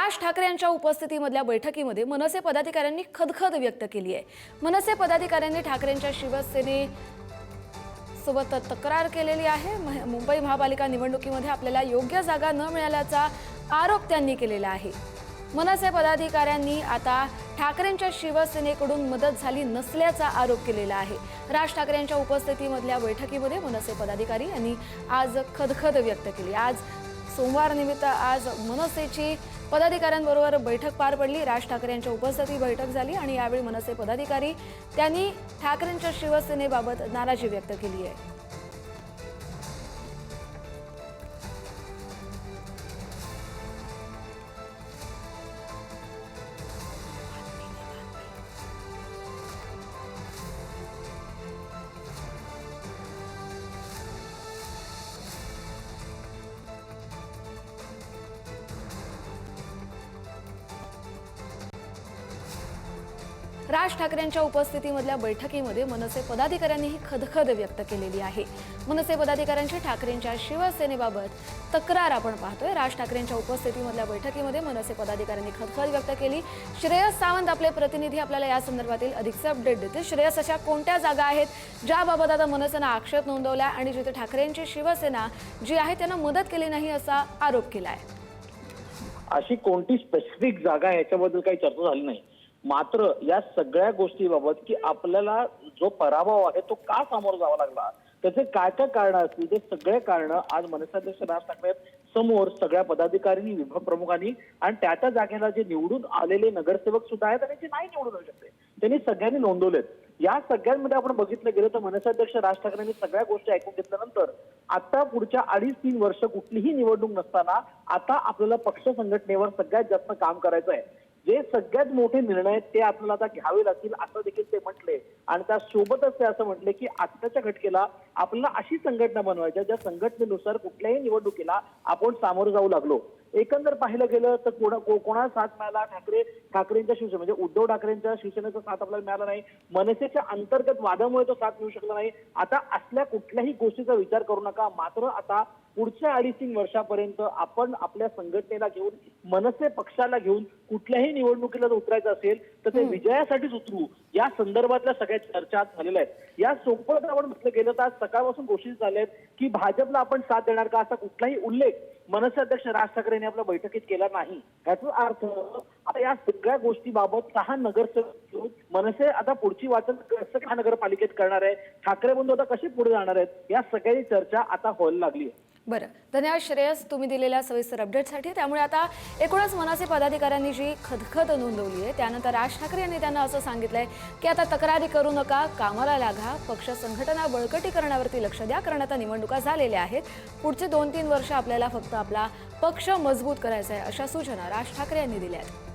राज ठाकरे यांच्या उपस्थितीमधल्या बैठकीमध्ये मनसे पदाधिकाऱ्यांनी खदखद व्यक्त केली आहे। मनसे पदाधिकाऱ्यांनी ठाकरेंच्या शिवसेनेसोबत तक्रार केलेली आहे। मुंबई महापालिका निवडणुकीमध्ये आपल्याला योग्य जागा न मिळाल्याचा आरोप त्यांनी केलेला आहे। मनसे पदाधिकाऱ्यांनी आता ठाकरेंच्या शिवसेनेकडून मदत झाली नसल्याचा आरोप केलेला आहे। राज ठाकरे यांच्या उपस्थितीमधल्या बैठकीमध्ये मनसे पदाधिकारी यांनी आज खदखद व्यक्त केली। आज सोमवार निमित्त आज मनसेची पदाधिकाऱ्यांबरोबर बैठक पार पडली। राज ठाकरे यांच्या उपस्थितीत बैठक झाली आणि यावेळी मनसे पदाधिकारी त्यांनी ठाकरेंच्या शिवसेनेबाबत नाराजी व्यक्त केली आहे। राज ठाकरेंच्या उपस्थितीमधल्या बैठकीमध्ये मनसे पदाधिकाऱ्यांनी ही खदखद व्यक्त केलेली आहे। मनसे पदाधिकाऱ्यांची ठाकरेंच्या शिवसेनेबाबत तक्रार आपण पाहतोय। राज ठाकरेंच्या उपस्थितीमधल्या बैठकीमध्ये मनसे पदाधिकाऱ्यांनी खदखद व्यक्त केली। श्रेयस सावंत आपले प्रतिनिधी आपल्याला या संदर्भातील अधिकचे अपडेट देतील। श्रेयस, अशा कोणत्या जागा आहेत ज्याबाबत आता मनसेने आक्षेप नोंदवला आणि जिथे ठाकरेंची शिवसेना जी आहे त्यांना मदत केली नाही असा आरोप केला आहे? अशी कोणती स्पेसिफिक जागा याच्याबद्दल काही चर्चा झाली नाही। मात्र या सगळ्या गोष्टीबाबत की आपल्याला जो पराभव आहे तो का सामोरं जावा लागला, त्याचे काय काय कारण असतील, ते सगळे कारण आज मनसेअध्यक्ष राज ठाकरे समोर सगळ्या पदाधिकाऱ्यांनी, विभाग प्रमुखांनी आणि त्या जागेला जे निवडून आलेले नगरसेवक सुद्धा आहेत आणि जे नाही निवडून येऊ शकते त्यांनी सगळ्यांनी नोंदवलेत। या सगळ्यांमध्ये आपण बघितलं गेलं तर मनसेअध्यक्ष राज ठाकरेंनी सगळ्या गोष्टी ऐकून घेतल्यानंतर आता पुढच्या 2.5-3 वर्ष कुठलीही निवडणूक नसताना आता आपल्याला पक्ष संघटनेवर सगळ्यात जास्त काम करायचं आहे। जे सगळ्यात मोठे निर्णय ते आपल्याला आता घ्यावे लागतील असं देखील ते म्हटले आणि त्यासोबतच ते असं म्हटले की आत्ताच्या घटकेला आपल्याला अशी संघटना बनवायची ज्या संघटनेनुसार कुठल्याही निवडणुकीला आपण सामोरं जाऊ लागलो। एकंदर पाहिलं गेलं तर कोणाला साथ मिळाला, ठाकरेंच्या शिवसेने म्हणजे उद्धव ठाकरेंच्या शिवसेनेचा साथ आपल्याला मिळाला नाही। मनसेच्या अंतर्गत वादामुळे तो साथ मिळू शकला नाही। आता असल्या कुठल्याही गोष्टीचा विचार करू नका। मात्र आता पुढच्या 2.5-3 वर्षापर्यंत आपण आपल्या संघटनेला घेऊन, मनसे पक्षाला घेऊन कुठल्याही निवडणुकीला उतरायचं असेल तर ते विजयासाठीच उतरू, या संदर्भातल्या सगळ्या चर्चा झालेल्या आहेत। या सोबत आपण म्हटलं गेलं तर आज सकाळपासून घोषित झाले आहेत की भाजपला आपण साथ देणार का, असा कुठलाही उल्लेख मनसे अध्यक्ष राज ठाकरे यांनी आपल्या बैठकीत केला नाही। याचा अर्थ आता या सगळ्या गोष्टीबाबत 6 नगरसेवक घेऊन मनसे आता पुढची वाटचाल कसं महानगरपालिकेत करणार आहे, ठाकरे बंधू आता कशी पुढे जाणार आहेत, या सगळ्याची चर्चा आता व्हायला लागली आहे। बरं, धन्यवाद श्रेयस तुम्ही दिलेल्या सविस्तर अपडेटसाठी। त्यामुळे आता एकूणच मनसे पदाधिकाऱ्यांनी जी खदखद नोंदवली आहे त्यानंतर राज ठाकरे यांनी त्यांना असं सांगितलंय की आता तक्रारी करू नका, कामाला लागा, पक्ष संघटना बळकटीकरणावरती लक्ष द्या, कारण आता निवडणुका झालेल्या आहेत। पुढचे 2-3 वर्ष आपल्याला फक्त आपला पक्ष मजबूत करायचा आहे, अशा सूचना राज ठाकरे यांनी दिल्या आहेत।